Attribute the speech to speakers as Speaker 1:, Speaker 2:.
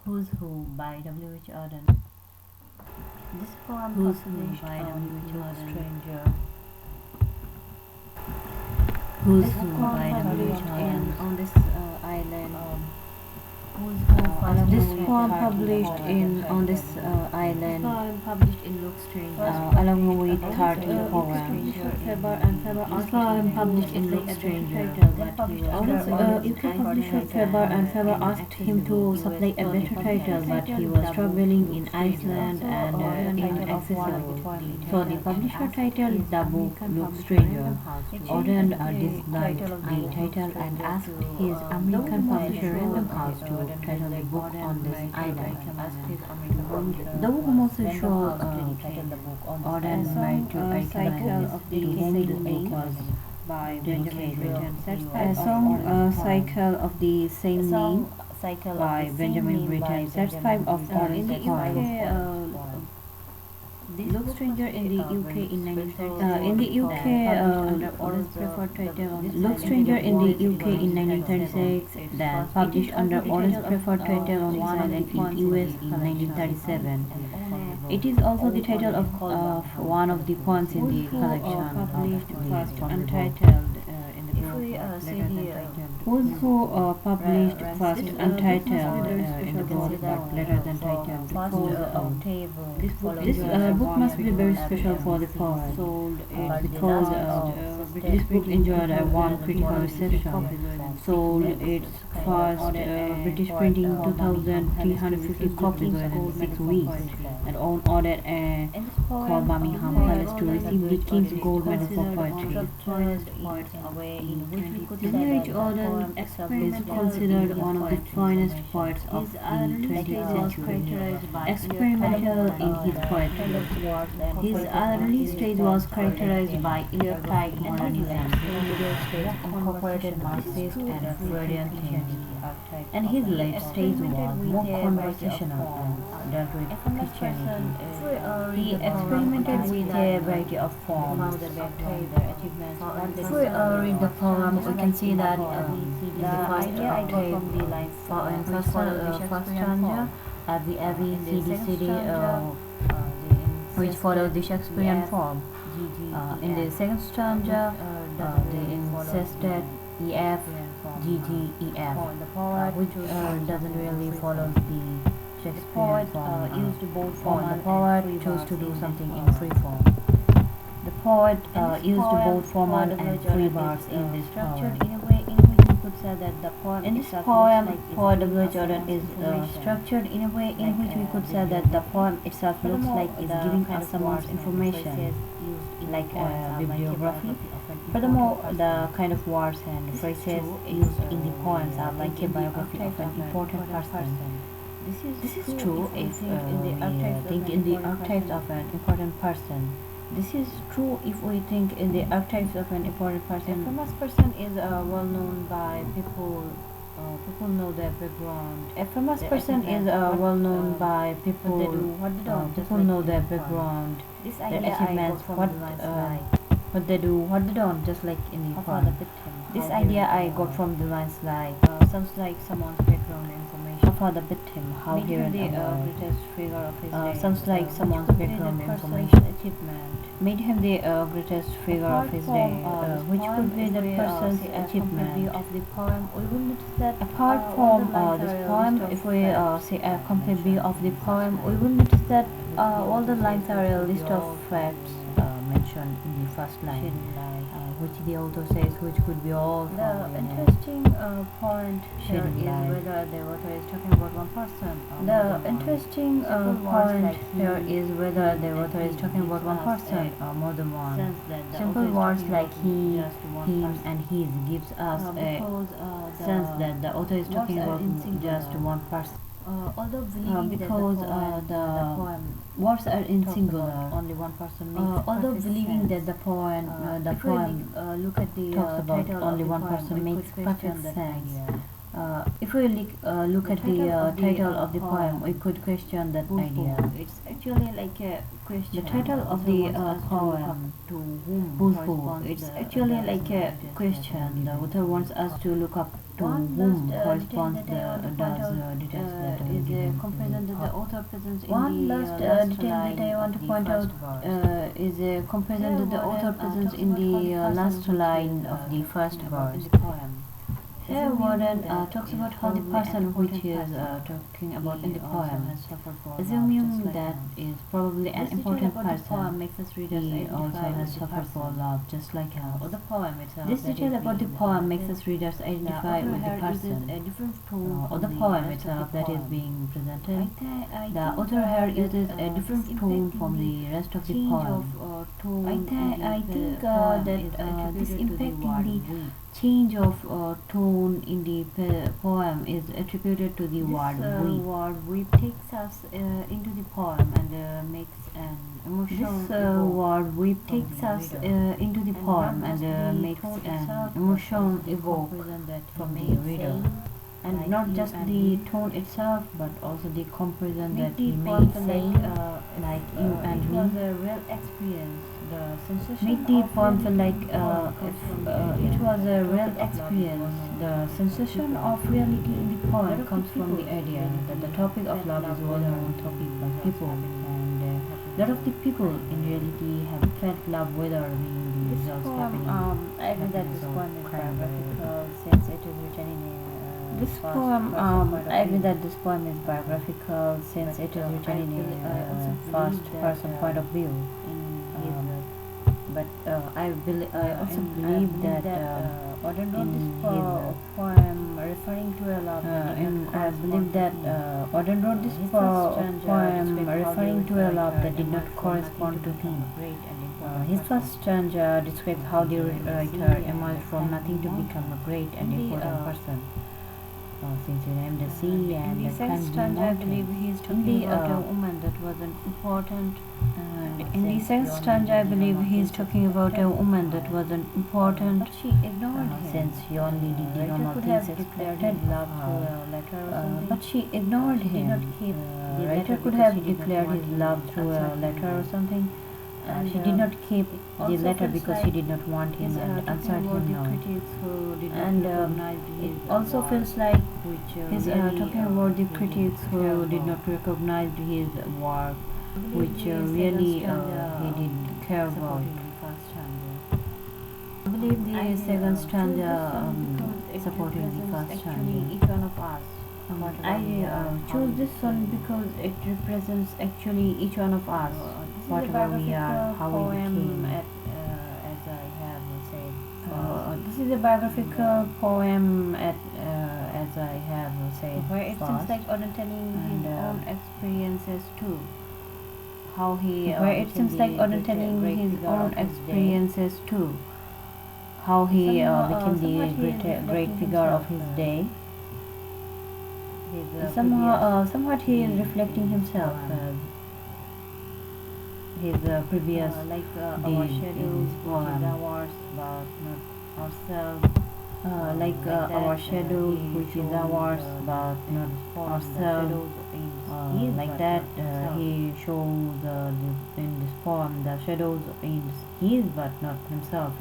Speaker 1: Who's Who by W.H. Auden. This poem
Speaker 2: Who's
Speaker 1: published
Speaker 2: Who by
Speaker 1: W.H.
Speaker 2: Luke
Speaker 1: Auden.
Speaker 2: Stranger. Who's
Speaker 1: This
Speaker 2: Who
Speaker 1: poem
Speaker 2: by W.H.
Speaker 1: published
Speaker 2: Auden.
Speaker 1: on this island. Who's Who first
Speaker 2: This
Speaker 1: poem
Speaker 2: poem
Speaker 1: published
Speaker 2: published in on this island
Speaker 1: poem published in Luke Stranger.
Speaker 2: along with 30 poems. This poem published in Luke Stranger. UK publisher Faber and Faber asked him to supply a better title, but he was struggling in Iceland and inaccessible. So the publisher titled the book Luke Stranger. Auden disliked the title and asked his American publisher Random House to title the book on this island. The book mostly showed Auden married to Erika to whom the book was
Speaker 1: By
Speaker 2: dedicated.
Speaker 1: A
Speaker 2: song Cycle of the same name
Speaker 1: Cycle
Speaker 2: by
Speaker 1: of the
Speaker 2: Benjamin
Speaker 1: Same Name by
Speaker 2: Britten. That's five of
Speaker 1: in the
Speaker 2: Auden's
Speaker 1: UK,
Speaker 2: poems.
Speaker 1: Luke Stranger in the UK in 1936.
Speaker 2: In the UK,
Speaker 1: Auden's preferred title.
Speaker 2: Luke Stranger in the UK in 1936, then published under Auden's preferred title on this island in US in 1937. It is also the title of one of the poems in the collection.
Speaker 1: Published first untitled in the
Speaker 2: Who's Who published first untitled in the book but later than titled because this book must be very special for the poet because this book enjoyed a warm critical reception. Sold its first British printing 2,350 copies within 6 weeks and ordered a called Birmingham Palace to receive the King's Gold Medal for poetry. W.H. Auden is considered one of the finest poets of the 20th century, experimental in his poetry. His early stage was characterized by electric modernism, incorporated Marxist and Freudian themes, and his late stage was more conversational and dealt with Christianity. He experimented with a variety of forms. If we read the poem, we can see that the first octave, in first stanza, A B C D C D, which follows the Shakespearean form. In the second stanza, they insisted E F G G E F, which doesn't really follow the Shakespearean form. The poet chose to do something in free form. The poet used both formal and free bars in this poem. In this poem, poet W.H. Auden is structured in a way in which we could say that the poem itself looks like it's giving us someone's information, like a bibliography. Furthermore, the kind of words and phrases used in the poems are like a biography of an important person. This is true if we think in the archetypes of an important person. This is true if we think in the archetypes of an important person. A famous person is well known by people. People know their background. A famous person is well known by people. People know their background, their achievements, what they do, what they don't, just like in the poem. This idea I got from the lines like sounds like someone's background information for the victim, how he ran the greatest figure of his day. Sounds like someone's background information achievement. Made him the greatest figure of his day, which could be the person's achievement. Of the poem, we will notice that apart from this poem, if we say a complete view of the poem, we will notice that all the lines are a list of facts mentioned in the first line, which the author says which could be all from the interesting point here is whether the author is talking about one person. The interesting point here is whether the author is talking about one person or more than one. Simple words like he, him, and his gives us a sense that the author is talking about just one person. Although believing because the poem words are in singular, only one person makes although believing that the poem look at the talks about only one person makes perfect sense. If we look at the title of the poem, we could question that idea. It's actually like a question. The title of the poem, to whom Who's Who, it's actually like a question. The author wants us to look up to whom corresponds the details that
Speaker 1: is a
Speaker 2: given
Speaker 1: comparison
Speaker 2: in
Speaker 1: that the author presents in
Speaker 2: one
Speaker 1: the
Speaker 2: last
Speaker 1: last
Speaker 2: detail
Speaker 1: line
Speaker 2: that I want to
Speaker 1: of the
Speaker 2: point out
Speaker 1: first verse.
Speaker 2: is a comparison that the author presents in the last line of the first verse.
Speaker 1: In the poem.
Speaker 2: Here Warden talks about how the
Speaker 1: probably an
Speaker 2: person which
Speaker 1: important
Speaker 2: he is
Speaker 1: person.
Speaker 2: talking about in the
Speaker 1: He also
Speaker 2: poem,
Speaker 1: has suffered for love,
Speaker 2: assuming
Speaker 1: just like
Speaker 2: that
Speaker 1: us.
Speaker 2: is probably an
Speaker 1: This detail
Speaker 2: important
Speaker 1: about the poem
Speaker 2: person,
Speaker 1: makes us readers
Speaker 2: he
Speaker 1: identify
Speaker 2: also has
Speaker 1: with the
Speaker 2: suffered for
Speaker 1: person.
Speaker 2: love just like
Speaker 1: Or
Speaker 2: us.
Speaker 1: the poem itself.
Speaker 2: This
Speaker 1: that
Speaker 2: detail
Speaker 1: is
Speaker 2: about the
Speaker 1: being
Speaker 2: poem makes
Speaker 1: presented.
Speaker 2: us readers
Speaker 1: The
Speaker 2: identify
Speaker 1: author
Speaker 2: with the
Speaker 1: here uses
Speaker 2: person.
Speaker 1: a different tone
Speaker 2: Or the
Speaker 1: from
Speaker 2: poem
Speaker 1: rest of
Speaker 2: itself
Speaker 1: the
Speaker 2: that is
Speaker 1: poem.
Speaker 2: being presented.
Speaker 1: I
Speaker 2: The
Speaker 1: think
Speaker 2: author here
Speaker 1: that,
Speaker 2: uses a
Speaker 1: this
Speaker 2: different
Speaker 1: impact
Speaker 2: tone
Speaker 1: in
Speaker 2: from the rest of the
Speaker 1: change
Speaker 2: poem.
Speaker 1: of tone
Speaker 2: I
Speaker 1: in the
Speaker 2: think
Speaker 1: poem
Speaker 2: that
Speaker 1: is
Speaker 2: this
Speaker 1: attributed to
Speaker 2: impact
Speaker 1: the word
Speaker 2: in the
Speaker 1: we.
Speaker 2: change of tone in the poem is attributed to the word we.
Speaker 1: Word we takes us into the poem and makes an emotional
Speaker 2: This word we
Speaker 1: from
Speaker 2: takes
Speaker 1: the
Speaker 2: us
Speaker 1: reader.
Speaker 2: into the
Speaker 1: And
Speaker 2: poem
Speaker 1: not just
Speaker 2: and
Speaker 1: the
Speaker 2: makes
Speaker 1: tone
Speaker 2: an
Speaker 1: itself, but
Speaker 2: emotion
Speaker 1: also the
Speaker 2: evoke
Speaker 1: comparison that
Speaker 2: from
Speaker 1: he
Speaker 2: the
Speaker 1: made,
Speaker 2: reader.
Speaker 1: saying,
Speaker 2: And
Speaker 1: like
Speaker 2: not
Speaker 1: you
Speaker 2: just
Speaker 1: and
Speaker 2: the
Speaker 1: me,
Speaker 2: tone itself, but also the comparison
Speaker 1: make
Speaker 2: that
Speaker 1: the
Speaker 2: he
Speaker 1: poem
Speaker 2: made,
Speaker 1: feel
Speaker 2: saying like you and
Speaker 1: it
Speaker 2: me.
Speaker 1: was a real experience. The sensation
Speaker 2: Make the
Speaker 1: of
Speaker 2: poem feel like
Speaker 1: reality in the poem comes
Speaker 2: if
Speaker 1: from the idea
Speaker 2: it was
Speaker 1: that
Speaker 2: a
Speaker 1: the
Speaker 2: real
Speaker 1: topic of love is
Speaker 2: experience.
Speaker 1: well known
Speaker 2: The
Speaker 1: to
Speaker 2: sensation
Speaker 1: people.
Speaker 2: of reality in the poem
Speaker 1: Lot of
Speaker 2: comes from the
Speaker 1: people
Speaker 2: idea that the topic of
Speaker 1: felt
Speaker 2: love is
Speaker 1: love
Speaker 2: well
Speaker 1: whether
Speaker 2: known topic by
Speaker 1: was
Speaker 2: people, and a lot of the people in reality have felt love whether being the
Speaker 1: This
Speaker 2: results
Speaker 1: poem,
Speaker 2: happening.
Speaker 1: I agree that
Speaker 2: happiness
Speaker 1: this
Speaker 2: or
Speaker 1: poem is
Speaker 2: crime.
Speaker 1: biographical since it is written in a
Speaker 2: This
Speaker 1: first
Speaker 2: poem,
Speaker 1: person point of
Speaker 2: I agree
Speaker 1: view.
Speaker 2: that this poem is biographical since
Speaker 1: But,
Speaker 2: it is written
Speaker 1: I
Speaker 2: in
Speaker 1: also
Speaker 2: a
Speaker 1: believe
Speaker 2: first
Speaker 1: that,
Speaker 2: person point of view.
Speaker 1: In his,
Speaker 2: But I also
Speaker 1: and
Speaker 2: believe that
Speaker 1: Auden wrote
Speaker 2: in
Speaker 1: this
Speaker 2: his
Speaker 1: poem referring to a love that did not
Speaker 2: I believe that Auden wrote this
Speaker 1: His first stanza
Speaker 2: poem
Speaker 1: described how
Speaker 2: referring
Speaker 1: the
Speaker 2: to a love
Speaker 1: writer
Speaker 2: that did not
Speaker 1: emerged from
Speaker 2: correspond
Speaker 1: nothing
Speaker 2: to
Speaker 1: become
Speaker 2: him.
Speaker 1: a great and important
Speaker 2: His
Speaker 1: person.
Speaker 2: first stanza describes how the writer emerged from nothing to become a great and important person. Since you named the sea and
Speaker 1: In the
Speaker 2: the
Speaker 1: second
Speaker 2: climbed
Speaker 1: stanza, I
Speaker 2: mountains.
Speaker 1: believe he is
Speaker 2: In
Speaker 1: talking
Speaker 2: the,
Speaker 1: about a woman that was an important.
Speaker 2: In the second stanza, I believe he is talking about a woman that was an important.
Speaker 1: But she ignored him.
Speaker 2: Since he only did the
Speaker 1: Writer
Speaker 2: normal
Speaker 1: could
Speaker 2: things
Speaker 1: have declared
Speaker 2: expected
Speaker 1: his love
Speaker 2: of
Speaker 1: through
Speaker 2: her.
Speaker 1: a letter or something.
Speaker 2: But she ignored
Speaker 1: She did
Speaker 2: him.
Speaker 1: not keep the
Speaker 2: Writer
Speaker 1: letter
Speaker 2: could
Speaker 1: because
Speaker 2: have
Speaker 1: she did not
Speaker 2: declared
Speaker 1: want
Speaker 2: his
Speaker 1: him
Speaker 2: love through a
Speaker 1: answered
Speaker 2: letter or
Speaker 1: him.
Speaker 2: something.
Speaker 1: And,
Speaker 2: She did not keep the
Speaker 1: also
Speaker 2: letter
Speaker 1: feels
Speaker 2: because
Speaker 1: like
Speaker 2: she did not want him
Speaker 1: He's
Speaker 2: and answered
Speaker 1: talking about
Speaker 2: him
Speaker 1: the
Speaker 2: no.
Speaker 1: critics who did not
Speaker 2: And
Speaker 1: recognize
Speaker 2: it
Speaker 1: his
Speaker 2: also
Speaker 1: work,
Speaker 2: feels like
Speaker 1: which
Speaker 2: he's
Speaker 1: really,
Speaker 2: talking about the
Speaker 1: really
Speaker 2: critics who
Speaker 1: terrible.
Speaker 2: did not recognize his work,
Speaker 1: I believe
Speaker 2: which
Speaker 1: the
Speaker 2: really
Speaker 1: second stanza,
Speaker 2: he did care about.
Speaker 1: supporting the first stanza.
Speaker 2: I believe the second
Speaker 1: choose
Speaker 2: stanza
Speaker 1: this song because it
Speaker 2: supporting the
Speaker 1: represents
Speaker 2: first
Speaker 1: actually
Speaker 2: stanza.
Speaker 1: each one of us.
Speaker 2: I chose this song because it represents actually each one of us, whatever we are, how we became.
Speaker 1: As I have said,
Speaker 2: This is a biographical poem as I have said
Speaker 1: where it seems
Speaker 2: first.
Speaker 1: like Auden telling his
Speaker 2: And,
Speaker 1: own experiences too. How he
Speaker 2: where it seems like Auden telling his own experiences too. How he became the great figure of his day. Somewhat he is reflecting himself. His previous
Speaker 1: like our
Speaker 2: deeds
Speaker 1: shadows,
Speaker 2: in
Speaker 1: which is
Speaker 2: poem.
Speaker 1: ours, but not ourselves.
Speaker 2: Like our shadows, which is ours, but not ourselves. Like that, he shows in this poem the shadows in his, but not himself.